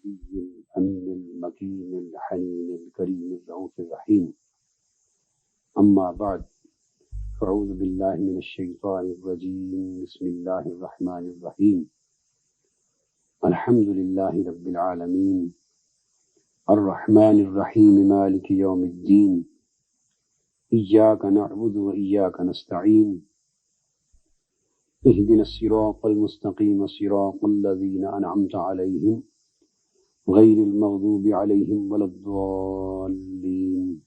النبي الأمين المكين الحنين الكريم الرؤوف الرحيم. أما بعد، فأعوذ بالله من الشيطان الرجيم. بسم الله الرحمن الرحيم. الحمد لله رب العالمين الرحمن الرحيم مالك يوم الدين. إياك نعبد وإياك نستعين. اهدنا الصراط المستقيم صراط الذين أنعمت عليهم غير المغضوب عليهم ولا الضالين.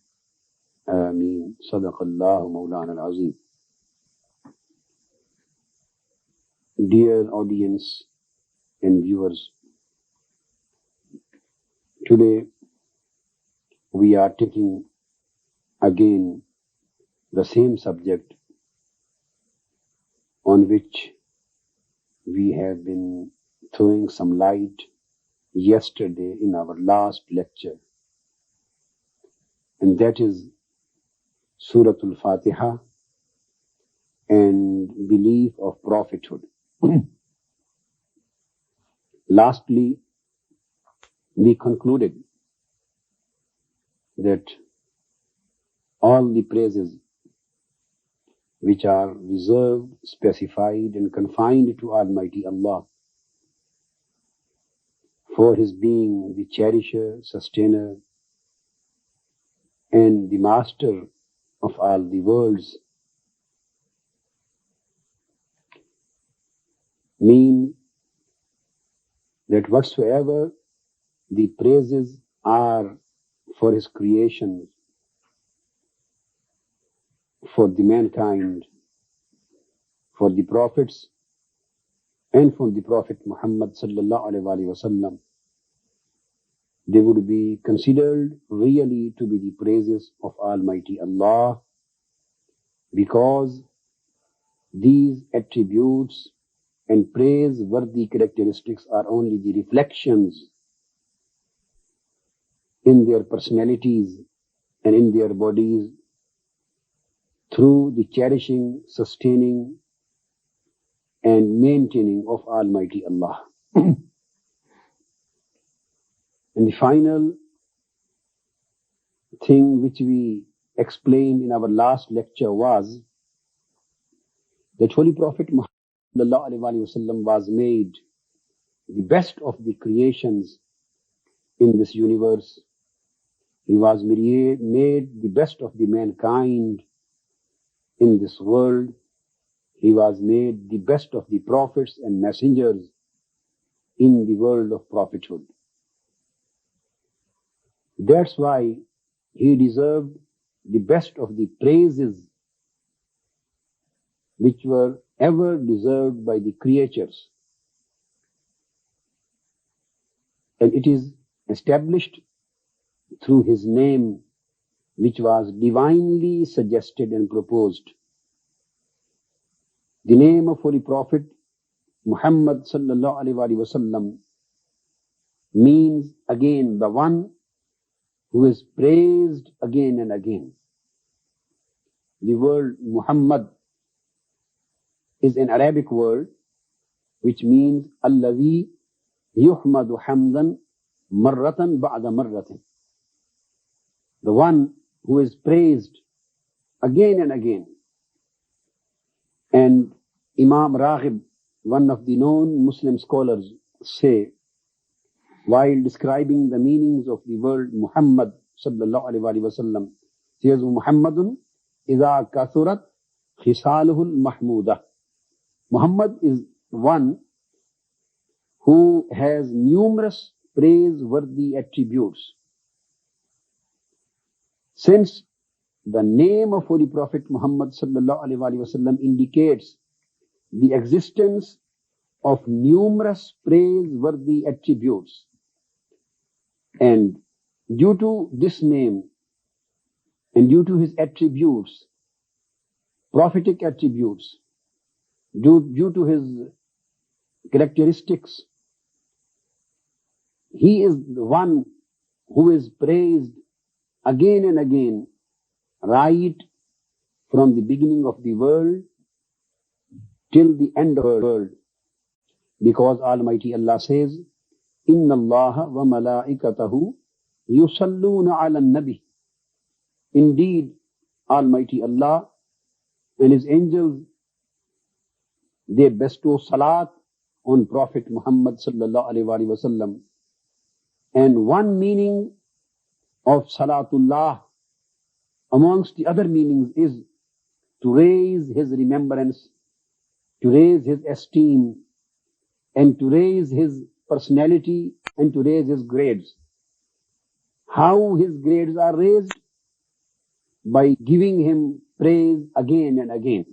آمين. صدق الله مولانا العظيم. Dear audience and viewers, today we are taking again the same subject on which we have been throwing some light yesterday in our last lecture, and that is Surah Al-Fatiha and belief of prophethood. Lastly, we concluded that all the praises which are reserved, specified and confined to Almighty Allah for His being the cherisher, sustainer and the master of all the worlds, mean that whatsoever the praises are for His creation, for the mankind, for the prophets and for the Prophet Muhammad sallallahu alaihi wasallam, they would be considered really to be the praises of Almighty Allah, because these attributes and praiseworthy characteristics are only the reflections in their personalities and in their bodies through the cherishing, sustaining and maintaining of Almighty Allah. And the final thing which we explained in our last lecture was that Holy Prophet Muhammad was made the best of the creations in this universe. He was made the best of the mankind in this world. He was made the best of the prophets and messengers in the world of prophethood. That's why he deserved the best of the praises which were ever deserved by the creatures. And it is established through his name, which was divinely suggested and proposed. The name of Holy Prophet Muhammad sallallahu alaihi wasallam means again the one who is praised again and again. The word Muhammad is an Arabic word which means alladhi yuhmadu hamdan marratan ba'da marratin, the one who is praised again and again. And Imam Raghib, one of the known Muslim scholars, say, while describing the meanings of the word Muhammad sallallahu alaihi wasallam, says Muhammadun idha kathurat khisaluhul mahmudah. Muhammad is one who has numerous praiseworthy attributes. Since the name of Holy Prophet Muhammad sallallahu alaihi wasallam indicates the existence of numerous praiseworthy attributes, and due to this name and due to his attributes, prophetic attributes, due to his characteristics, he is the one who is praised again and again, right from the beginning of the world till the end of the world. Because Almighty Allah says, Inna Allaha wa malaikatahu yusalluna ala nabi. Indeed, Almighty Allah and His angels, they bestow salat on Prophet Muhammad sallallahu alaihi wasallam. And one meaning of Salatullah amongst the other meanings is to raise his remembrance, to raise his esteem, and to raise his personality and to raise his grades. How his grades are raised? By giving him praise again and again.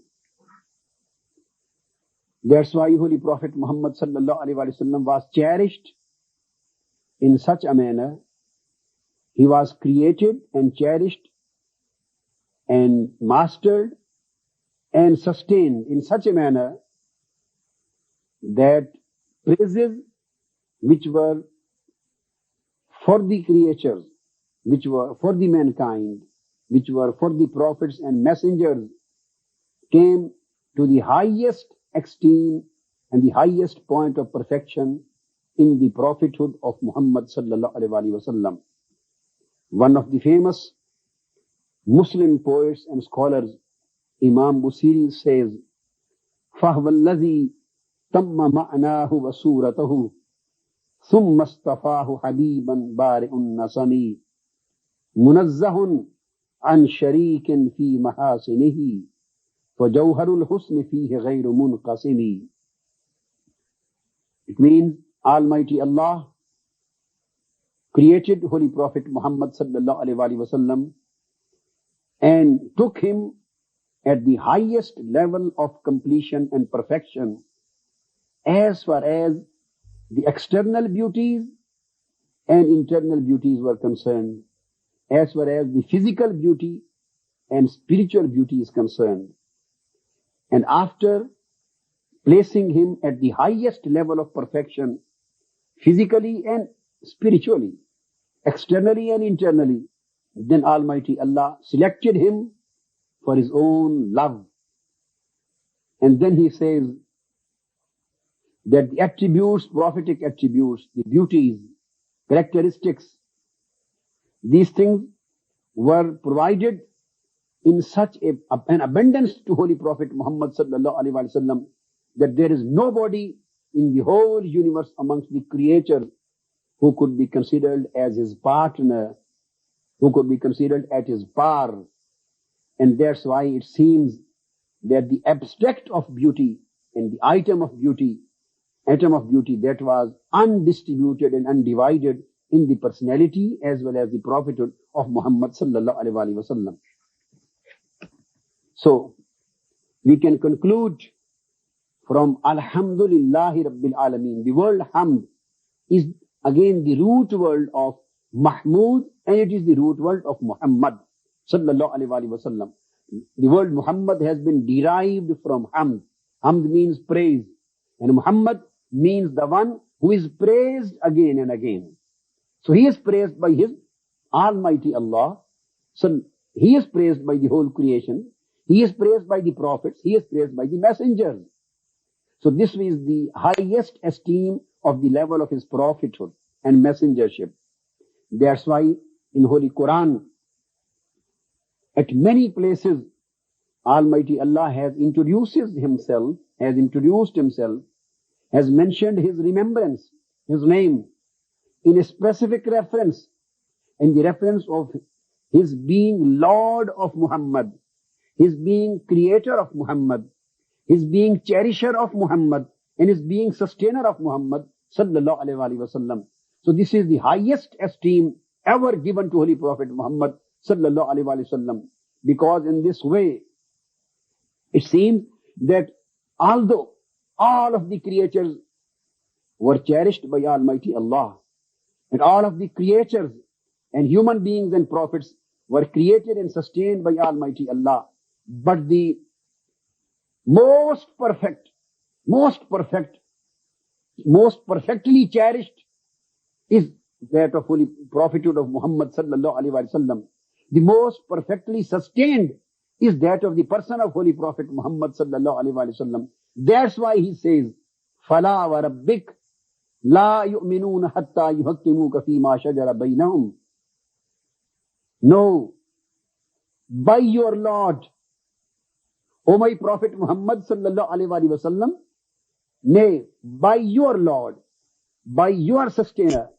That's why Holy Prophet Muhammad sallallahu alaihi wasallam was cherished in such a manner. He was created and cherished and mastered and sustained in such a manner that praises which were for the creatures, which were for the mankind, which were for the prophets and messengers, came to the highest esteem and the highest point of perfection in the prophethood of Muhammad sallallahu alaihi wasallam. One of the famous Muslim poets and scholars, Imam Busiri, says, فَهْوَ الَّذِي تَمَّ مَعْنَاهُ وَسُورَتَهُ ثُمَّ اسْتَفَاهُ حَبِيبًا بَارِئُ النَّسَمِ مُنَزَّهٌ عَنْ شَرِيكٍ فِي مَحَاسِنِهِ فَجَوْهَرُ الْحُسْنِ فِيهِ غَيْرُ مُنْقَسِمِ. It means Almighty Allah created Holy Prophet Muhammad sallallahu alaihi wasallam and took him at the highest level of completion and perfection as far as the external beauties and internal beauties were concerned, as far as the physical beauty and spiritual beauty is concerned. And after placing him at the highest level of perfection, physically and spiritually, externally and internally, then Almighty Allah selected him for His own love. And then He says that the attributes, prophetic attributes, the beauties, characteristics, these things were provided in such an abundance to Holy Prophet Muhammad sallallahu alaihi wasallam that there is nobody in the whole universe amongst the creatures who could be considered as his partner, who could be considered at his par. And that's why it seems that the abstract of beauty and the atom of beauty that was undistributed and undivided in the personality as well as the prophethood of Muhammad sallallahu alaihi wasallam. So we can conclude from Alhamdulillahi Rabbil Alameen. The word Hamd is again the root word of Mahmud, and it is the root word of Muhammad sallallahu alaihi wasallam. The word Muhammad has been derived from Hamd. Hamd means praise, and Muhammad means the one who is praised again and again. So he is praised by his Almighty Allah. So he is praised by the whole creation. He is praised by the prophets. He is praised by the messengers. So this is the highest esteem of the level of his prophethood and messengership. That's why in Holy Quran, at many places, Almighty Allah has introduced himself, has mentioned his remembrance, his name, in a specific reference, in the reference of his being Lord of Muhammad, his being creator of Muhammad, his being cherisher of Muhammad, and his being sustainer of Muhammad sallallahu alaihi wasallam. So this is the highest esteem ever given to Holy Prophet Muhammad sallallahu alaihi wasallam, because in this way it seems that although all of the creatures were cherished by Almighty Allah, and all of the creatures and human beings and prophets were created and sustained by Almighty Allah, but the most perfectly cherished is that of Holy Prophethood of Muhammad sallallahu alaihi wasallam. The most perfectly sustained is that of the person of Holy Prophet Muhammad sallallahu alaihi wasallam. That's why he says, "Fala wa rabbik La yu'minuna hatta yuhakkimuka fima shajara bainahum. No, by your Lord, O my Prophet Muhammad sallallahu alaihi wasallam, nay, by your Lord, by your sustainer,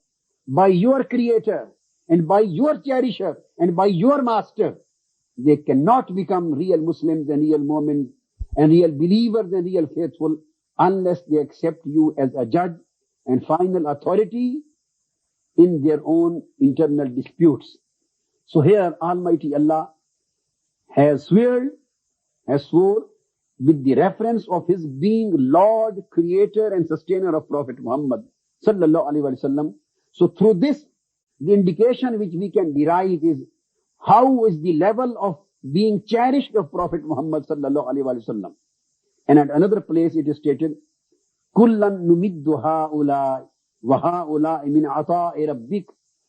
by your creator, and by your cherisher, and by your master, they cannot become real Muslims and real mu'mins and real believers and real faithful unless they accept you as a judge and final authority in their own internal disputes. So here Almighty Allah has swore with the reference of His being Lord, Creator and Sustainer of Prophet Muhammad sallallahu alaihi wasallam. So through this, the indication which we can derive is how is the level of being cherished of Prophet Muhammad sallallahu alaihi wasallam. And at another place it is stated, "Kullan numiddu haula wa haula min ata'i rabbik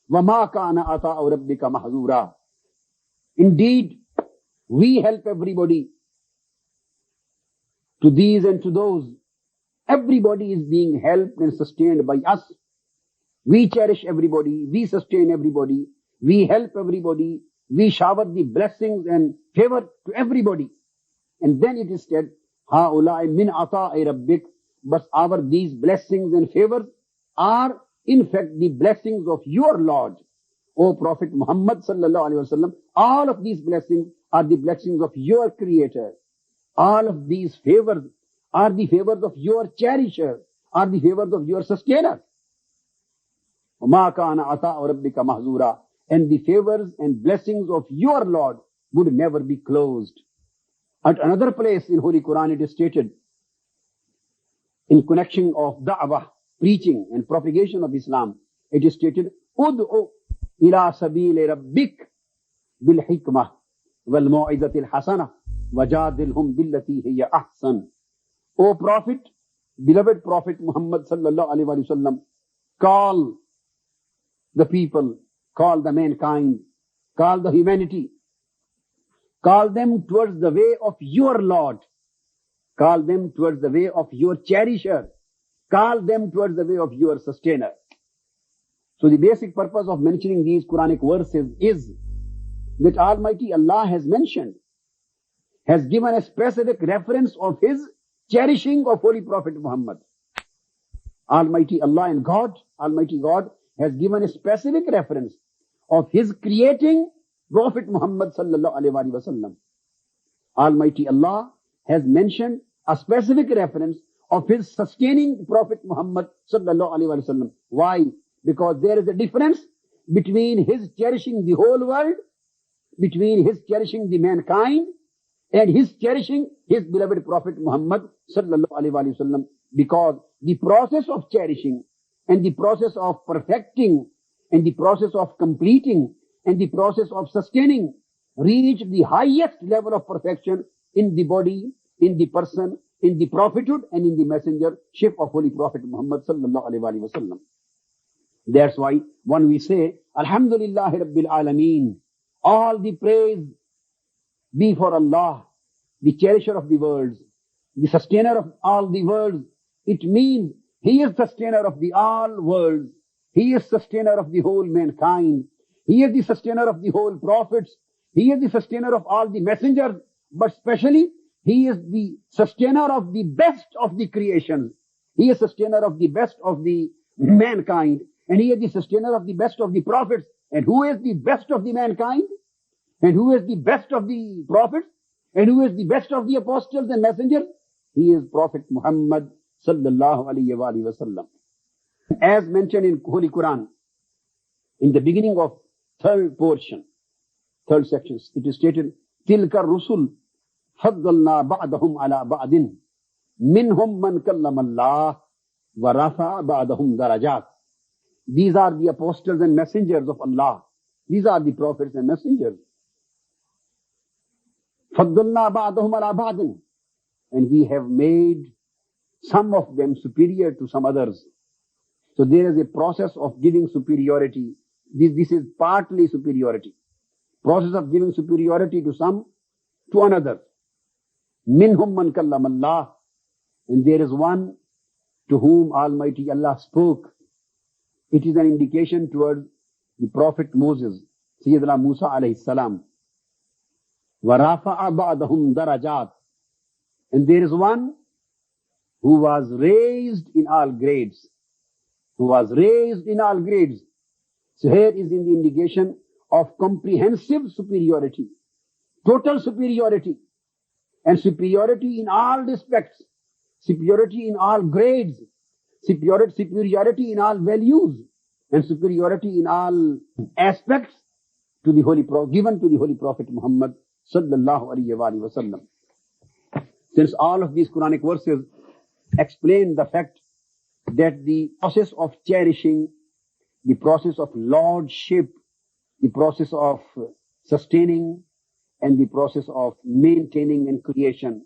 wa ma kana ata'u rabbika mahzura." Indeed, we help everybody, to these and to those. Everybody is being helped and sustained by us. We cherish everybody, we sustain everybody, we help everybody, we shower the blessings and favor to everybody. And then it is said, "Haulai min ata'i rabbik," but these blessings and favors are in fact the blessings of your Lord, O Prophet Muhammad sallallahu alaihi wasallam. All of these blessings are the blessings of your Creator. All of these favors are the favors of your cherisher, are the favors of your sustainer. وَمَا كَانَ عَطَاءُ رَبِّكَ مَحْزُورًا. And the favors and blessings of your Lord would never be closed. At another place in Holy Quran it is stated, in connection of da'wah, preaching and propagation of Islam, it is stated, "Ud'u ila sabili rabbik bil hikmah wal mau'izatil hasanah wajadilhum billati hiya ahsan." O Prophet, beloved Prophet Muhammad sallallahu alaihi wasallam, call the people, call the mankind, call the humanity, call them towards the way of your Lord, call them towards the way of your cherisher, call them towards the way of your sustainer. So the basic purpose of mentioning these Quranic verses is that Almighty Allah has mentioned, has given a specific reference of His cherishing of Holy Prophet Muhammad. Almighty Allah and God, Almighty God has given a specific reference of His creating Prophet Muhammad sallallahu alaihi wasallam. Almighty Allah has mentioned a specific reference of His sustaining Prophet Muhammad sallallahu alaihi wasallam. Why? Because there is a difference between His cherishing the whole world, between His cherishing the mankind, and His cherishing His beloved Prophet Muhammad sallallahu alaihi wasallam. Because the process of cherishing and the process of perfecting and the process of completing and the process of sustaining reach the highest level of perfection in the body, in the person, in the prophethood and in the messengership of Holy Prophet Muhammad sallallahu alaihi wasallam. That's why when we say, Alhamdulillahi Rabbil Alameen, all the praise be for Allah, the cherisher of the worlds, the sustainer of all the worlds. It means He is sustainer of the all worlds. He is sustainer of the whole mankind. He is the sustainer of the whole prophets. He is the sustainer of all the messengers. But specially, He is the sustainer of the best of the creation. He is sustainer of the best of the mankind. And He is the sustainer of the best of the prophets. And who is the best of the mankind? And who is the best of the prophets? And who is the best of the apostles and messengers? He is Prophet Muhammad sallallahu alayhi wa sallam. As mentioned in Holy Quran, in the beginning of third section, it is stated, "Tilka rusul faddalna ba'dahum ala ba'din minhum man kallama Allah wa rafa'a ba'dahum darajat." These are the apostles and messengers of Allah. These are the prophets and messengers. فَضَّلْنَا بَعْضَهُمْ عَلَى بَعْضٍ. And we have made some of them superior to some others. So there is a process of giving superiority. This is partly superiority. Process of giving superiority to some, to another. مِنْهُمْ مَنْ كَلَّمَ اللَّهِ. And there is one to whom Almighty Allah spoke, it is an indication towards the Prophet Moses, Sayyidina Musa alayhi salam. وَرَافَعَ بَعْضَهُمْ دَرَجَاتٍ. And there is one who was raised in all grades. Who was raised in all grades. So here is in the indication of comprehensive superiority, total superiority, and superiority in all respects, superiority in all grades, superiority in all values, and superiority in all aspects to the Holy Prophet, given to the Holy Prophet Muhammad sallallahu alaihi wasallam. Since all of these Quranic verses explain the fact that the process of cherishing, the process of lordship, the process of sustaining, and the process of maintaining and creation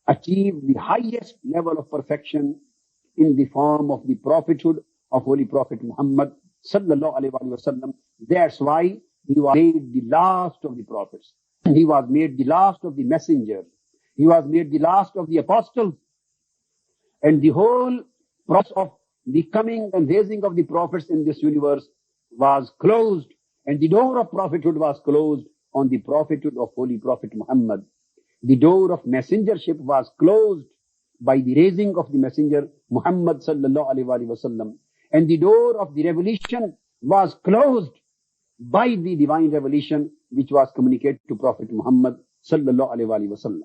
achieve the highest level of perfection in the form of the prophethood of Holy Prophet Muhammad sallallahu alaihi wasallam. That's why he was made the last of the prophets. He was made the last of the messengers. He was made the last of the apostles. And the whole process of the coming and raising of the prophets in this universe was closed, and the door of prophethood was closed on the prophethood of Holy Prophet Muhammad. The door of messengership was closed by the raising of the messenger Muhammad sallallahu alaihi wasallam, and the door of the revelation was closed by the divine revelation which was communicated to Prophet Muhammad sallallahu alaihi wasallam.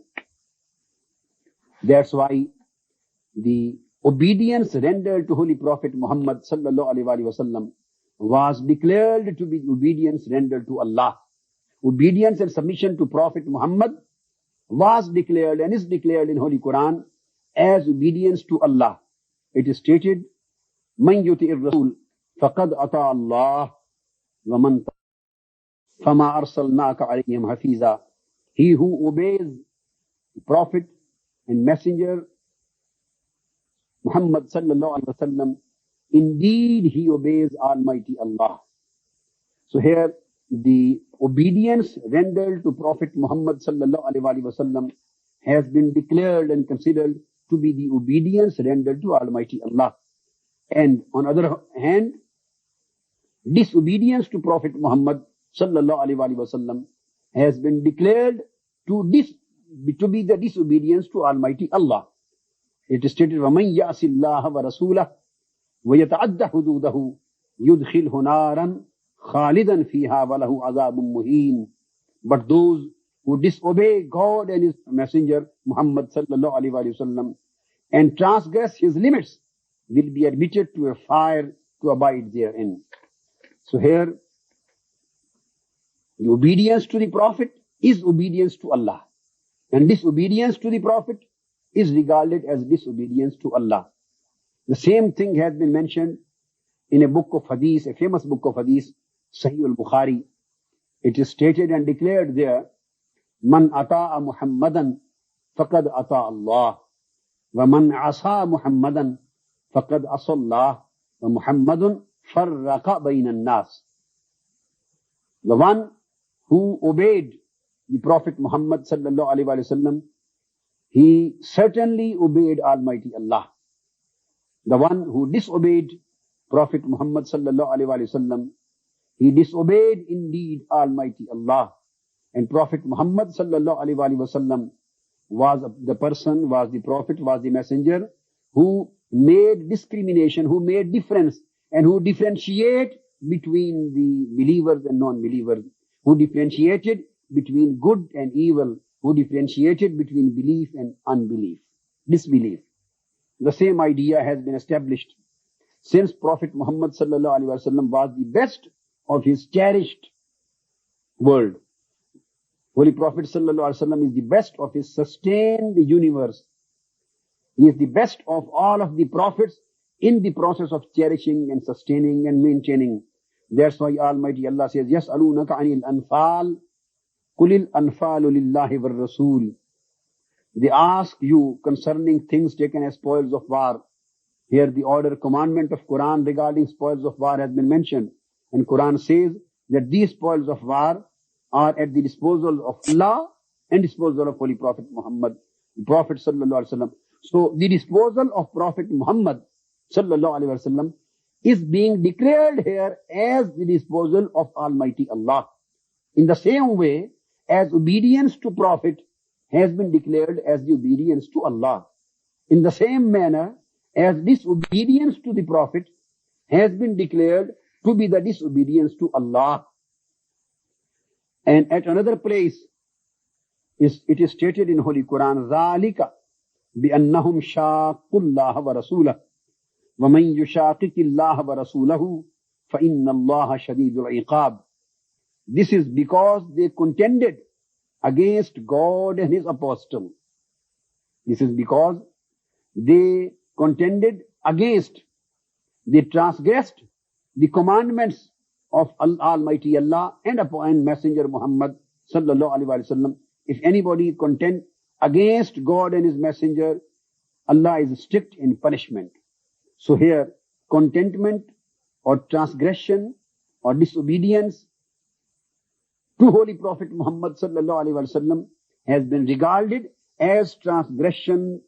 That's why the obedience rendered to Holy Prophet Muhammad sallallahu alaihi wasallam was declared to be obedience rendered to Allah. Obedience and submission to Prophet Muhammad was declared and is declared in Holy Quran as obedience to Allah. It is stated, "Man yuti'ir Rasul faqad ata Allah wa man fama arsalnaka alayhim hafiza." He who obeys the Prophet and Messenger Muhammad sallallahu alaihi wasallam, indeed he obeys Almighty Allah. So here the obedience rendered to Prophet Muhammad sallallahu alaihi wasallam has been declared and considered to be the obedience rendered to Almighty Allah. And on the other hand, disobedience to Prophet Muhammad sallallahu alaihi wasallam has been declared to be the disobedience to Almighty Allah. It is stated, وَمَنْ يَعْصِ اللَّهَ وَرَسُولَهُ وَيَتَعَدَّ حُدُودَهُ يُدْخِلْهُ نَارًا خَالِدًا فِيهَا وَلَهُ عَذَابٌ مُهِينٌ. But those who disobey God and His Messenger Muhammad sallallahu alaihi wasallam and transgress His limits will be admitted to a fire to abide therein. So here, the obedience to the Prophet is obedience to Allah, and disobedience to the Prophet is regarded as disobedience to Allah. The same thing has been mentioned in a book of Hadith, a famous book of Hadith, Sahih al-Bukhari. It is stated and declared there, "Man ata'a Muhammadan faqad ata'a Allah, wa man asa Muhammadan faqad asa Allah, wa Muhammadun farraqa bayna an-nas." The one who obeyed the Prophet Muhammad sallallahu alaihi wasallam, he certainly obeyed Almighty Allah. The one who disobeyed Prophet Muhammad sallallahu alaihi wasallam, he disobeyed indeed Almighty Allah. And Prophet Muhammad sallallahu alaihi wasallam was the person, was the Prophet, was the messenger who made discrimination, who made difference, and who differentiate between the believers and non-believers, who differentiated between good and evil, who differentiated between belief and unbelief, disbelief. The same idea has been established since Prophet Muhammad sallallahu alaihi wasallam was the best of his cherished world. Holy Prophet sallallahu alaihi wasallam is the best of his sustained universe. He is the best of all of the prophets in the process of cherishing and sustaining and maintaining. That's why Almighty Allah says, "Yas'alunaka 'anil anfal, qulil anfalu lillahi war rasul." They ask you concerning things taken as spoils of war. Here the order, commandment of Quran regarding spoils of war has been mentioned. And Quran says that these spoils of war are at the disposal of Allah and disposal of Holy Prophet Muhammad, the Prophet sallallahu alaihi wasallam. So the disposal of Prophet Muhammad sallallahu alaihi wasallam is being declared here as the disposal of Almighty Allah. In the same way as obedience to Prophet has been declared as the obedience to Allah. In the same manner as disobedience to the Prophet has been declared to be the disobedience to Allah. And at another place, it is stated in Holy Quran, ذَلِكَ بِأَنَّهُمْ شَاقُّوا اللَّهَ وَرَسُولَهُ وَمَنْ يُشَاقِقِ اللَّهَ وَرَسُولَهُ فَإِنَّ اللَّهَ شَدِيدُ الْعِقَابِ. This is because they contended against God and His apostle. This is because they contended against, they transgressed the commandments of Almighty Allah and Messenger Muhammad sallallahu alaihi wasallam. If anybody contend against God and His Messenger, Allah is strict in punishment. So here, contentment or transgression or disobedience to Holy Prophet Muhammad sallallahu alaihi wasallam has been regarded as transgression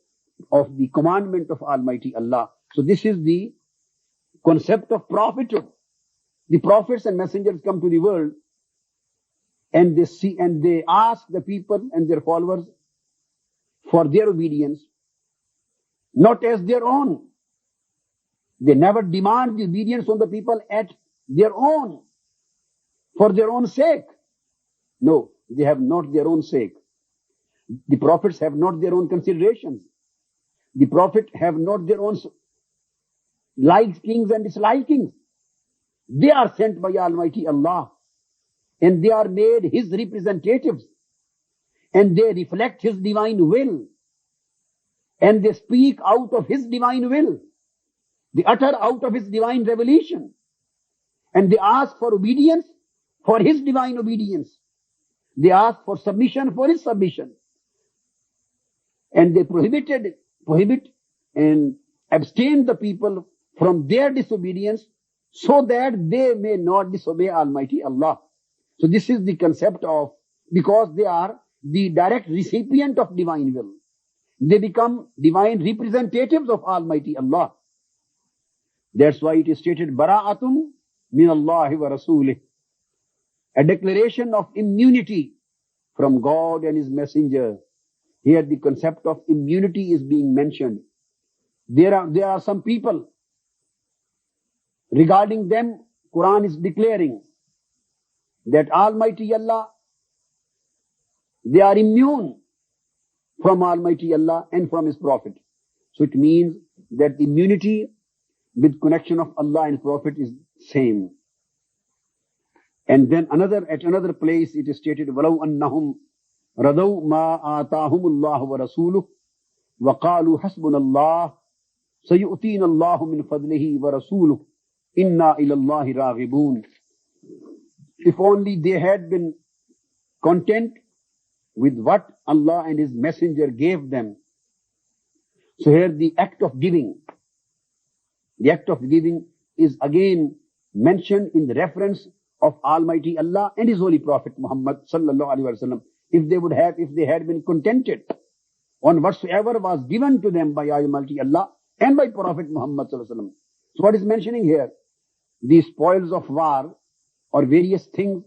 of the commandment of Almighty Allah. So this is the concept of prophethood. The prophets and messengers come to the world and they see and they ask the people and their followers for their obedience, not as their own. They never demand the obedience from the people at their own, for their own sake. No, they have not their own sake. The prophets have not their own considerations. The prophet have not their own likings and dislikings. They are sent by Almighty Allah and they are made His representatives and they reflect His divine will and they speak out of His divine will. They utter out of His divine revelation and they ask for obedience for His divine obedience. They ask for submission for His submission. And they prohibit and abstain the people from their disobedience so that they may not disobey Almighty Allah. So this is the concept of, because they are the direct recipient of divine will. They become divine representatives of Almighty Allah. That's why it is stated, Bara'atun min Allahi wa Rasulih. A declaration of immunity from God and His Messenger. Here the concept of immunity is being mentioned. There are some people, regarding them, Quran is declaring that Almighty Allah, they are immune from Almighty Allah and from His Prophet. So it means that the immunity with connection of Allah and His Prophet is same. And then at another place it is stated, وَلَوْ أَنَّهُمْ رَضَوْا مَا آتَاهُمُ اللَّهُ وَرَسُولُهُ وَقَالُوا حَسْبُنَا اللَّهُ سَيُؤْتِينَ اللَّهُ مِنْ فَضْلِهِ وَرَسُولُهُ إِنَّا إِلَى اللَّهِ رَاغِبُونَ. If only they had been content with what Allah and His Messenger gave them. So here the act of giving is again mentioned in the reference of Almighty Allah and His Holy Prophet Muhammad sallallahu alaihi wasallam. If they had been contented on whatsoever was given to them by Almighty Allah and by Prophet Muhammad sallallahu alaihi wasallam. So what is mentioning here? The spoils of war or various things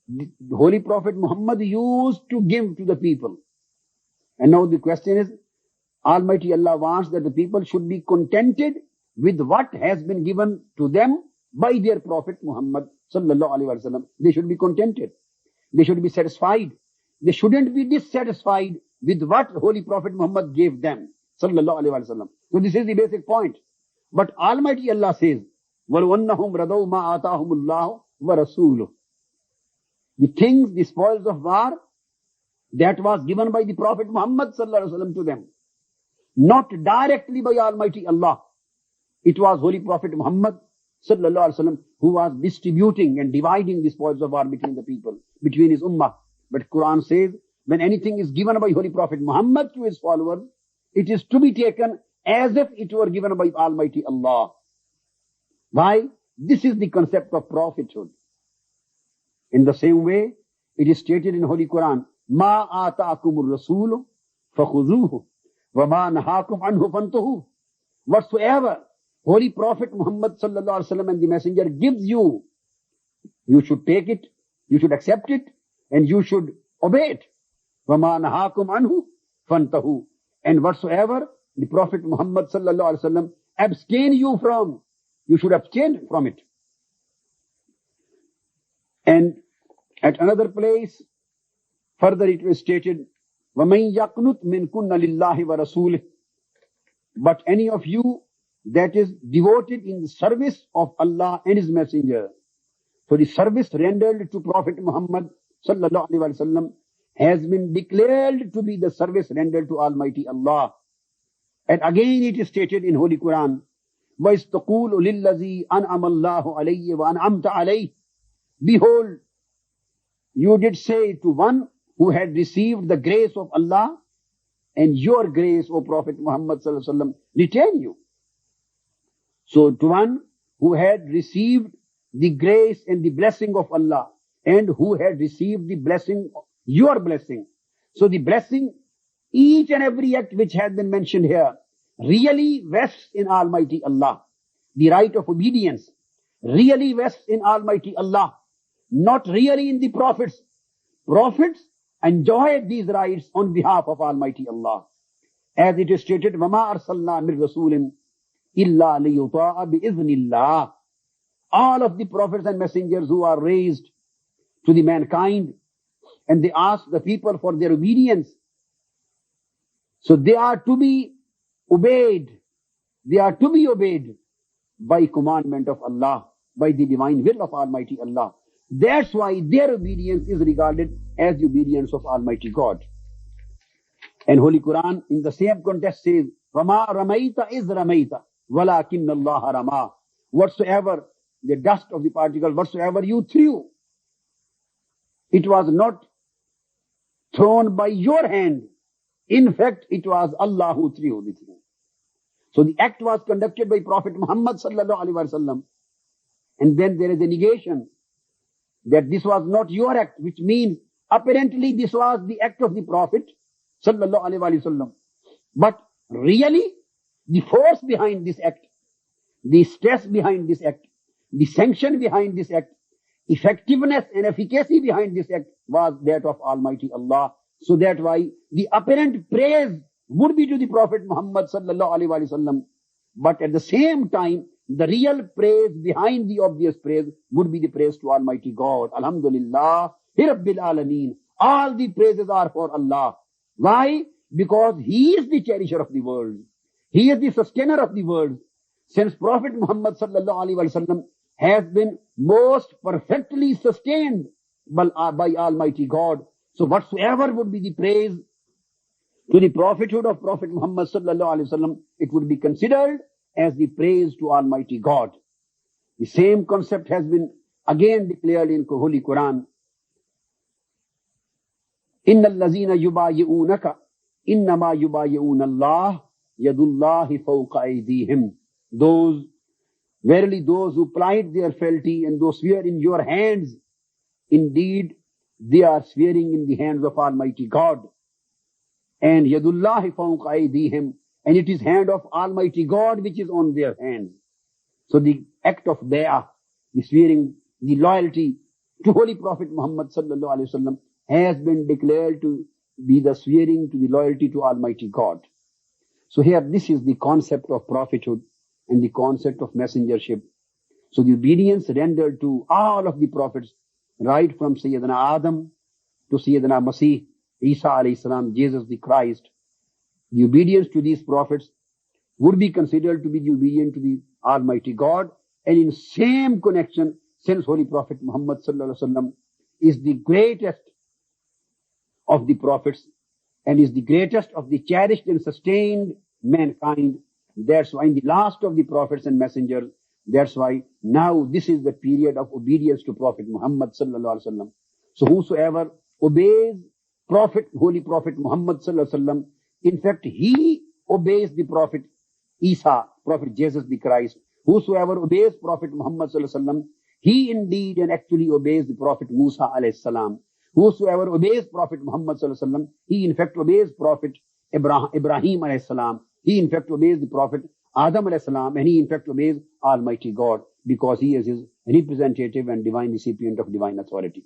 the Holy Prophet Muhammad used to give to the people. And now the question is, Almighty Allah wants that the people should be contented with what has been given to them by their Prophet Muhammad sallallahu alaihi wasallam. They should be contented. They should be satisfied. They shouldn't be dissatisfied with what Holy Prophet Muhammad gave them sallallahu alaihi wasallam. So this is the basic point. But Almighty Allah says, وَلَوْ رَضَوْا مَا آتَاهُمُ اللَّهُ وَرَسُولُهُ. The things, the spoils of war that was given by the Prophet Muhammad sallallahu alaihi wasallam to them, not directly by Almighty Allah. It was Holy Prophet Muhammad sallallahu alaihi wasallam who was distributing and dividing the spoils of war between the people, between his ummah. But Quran says, when anything is given by Holy Prophet Muhammad to his followers, it is to be taken as if it were given by Almighty Allah. Why? This is the concept of prophethood. In the same way, it is stated in Holy Quran, مَا آتَاكُمُ الرَّسُولُ فَخُذُوهُ وَمَا نَهَاكُمْ عَنْهُ فَانْتَهُوا. Whatsoever Holy Prophet Muhammad sallallahu alaihi wasallam and the Messenger gives you, you should take it, you should accept it, and you should obey it. وَمَا نَهَاكُمْ عَنْهُ فَانْتَهُوا. And whatsoever the Prophet Muhammad sallallahu alaihi wasallam abstain you from, you should abstain from it. And at another place, further it was stated, وَمَنْ يَقْنُتْ مِنْكُنَّ لِلَّهِ وَرَسُولِهِ. But any of you that is devoted in the service of Allah and His Messenger. So the service rendered to Prophet Muhammad sallallahu alaihi wasallam has been declared to be the service rendered to Almighty Allah. And again it is stated in Holy Quran, وَإِذْ تَقُولُ لِلَّذِي أَنْعَمَ اللَّهُ عَلَيْهِ وَأَنْعَمْتَ عَلَيْهِ. Behold, you did say to one who had received the grace of Allah, and your grace, O Prophet Muhammad sallallahu alaihi wasallam, retain you. So to one who had received the grace and the blessing of Allah, and who had received the blessing, your blessing. So the blessing, each and every act which has been mentioned here, really vests in Almighty Allah. The right of obedience really vests in Almighty Allah, not really in the prophets. Prophets enjoy these rights on behalf of Almighty Allah. As it is stated, وَمَا أَرْسَلْنَا مِن رَسُولٍ إِلَّا لِيُطَاعَ بِإِذْنِ اللَّهِ. All of the prophets and messengers who are raised to the mankind, and they ask the people for their obedience. So they are to be obeyed. They are to be obeyed by commandment of Allah, by the divine will of Almighty Allah. That's why their obedience is regarded as the obedience of Almighty God. And Holy Quran in the same context says, وَمَا رَمَيْتَ إِذْ رَمَيْتَ وَلَكِنَّ اللَّهَ رَمَى. Whatsoever, the dust of the particle, whatsoever you threw, it was not thrown by your hand. In fact, it was Allah who threw the thing. So the act was conducted by Prophet Muhammad sallallahu alaihi wasallam. And then there is a negation that this was not your act, which means apparently this was the act of the Prophet sallallahu alaihi wasallam. But really, the force behind this act, the stress behind this act, the sanction behind this act, effectiveness and efficacy behind this act was that of Almighty Allah. So that's why the apparent praise would be to the Prophet Muhammad sallallahu alaihi wasallam. But at the same time, the real praise behind the obvious praise would be the praise to Almighty God. Alhamdulillah, Rabbil Alameen. All the praises are for Allah. Why? Because He is the cherisher of the world. He is the sustainer of the world. Since Prophet Muhammad sallallahu alaihi wasallam has been most perfectly sustained by Almighty God. So whatsoever would be the praise to the prophethood of Prophet Muhammad sallallahu alaihi wasallam, it would be considered as the praise to Almighty God. The same concept has been again declared in Holy Quran. إِنَّ الَّذِينَ يُبَايِعُونَكَ إِنَّمَا يُبَايِعُونَ اللَّهَ يَدُ اللَّهِ فَوْقَ أَيْدِيهِمْ. Verily those who plight their fealty and those swear in your hands, indeed they are swearing in the hands of Almighty God. And Yadullahi fawqa aydihim, and it is hand of Almighty God which is on their hands. So the act of bay'ah, the swearing, the loyalty to Holy Prophet Muhammad sallallahu alaihi wasallam has been declared to be the swearing to the loyalty to Almighty God. So here this is the concept of prophethood and the concept of messengership. So the obedience rendered to all of the prophets, right from Sayyidina Adam to Sayyidina Masih, Isa alayhi salam, Jesus the Christ, the obedience to these prophets would be considered to be the obedience to the Almighty God. And in same connection, since Holy Prophet Muhammad sallallahu alaihi wasallam is the greatest of the prophets and is the greatest of the cherished and sustained mankind, that's why in the last of the prophets and messengers, that's why now this is the period of obedience to Prophet Muhammad sallallahu alaihi wasallam. So whosoever obeys Holy Prophet Muhammad sallallahu alaihi wasallam, in fact he obeys the Prophet Isa, Prophet Jesus the Christ. Whosoever obeys Prophet Muhammad sallallahu alaihi wasallam, he indeed and actually obeys the Prophet Musa alayhi salam. Whosoever obeys Prophet Muhammad sallallahu alaihi wasallam, he in fact obeys Prophet Ibrahim alayhi salam. He in fact obeys the Prophet Adam alayhi salam, and he in fact obeys Almighty God because he is his representative and divine recipient of divine authority.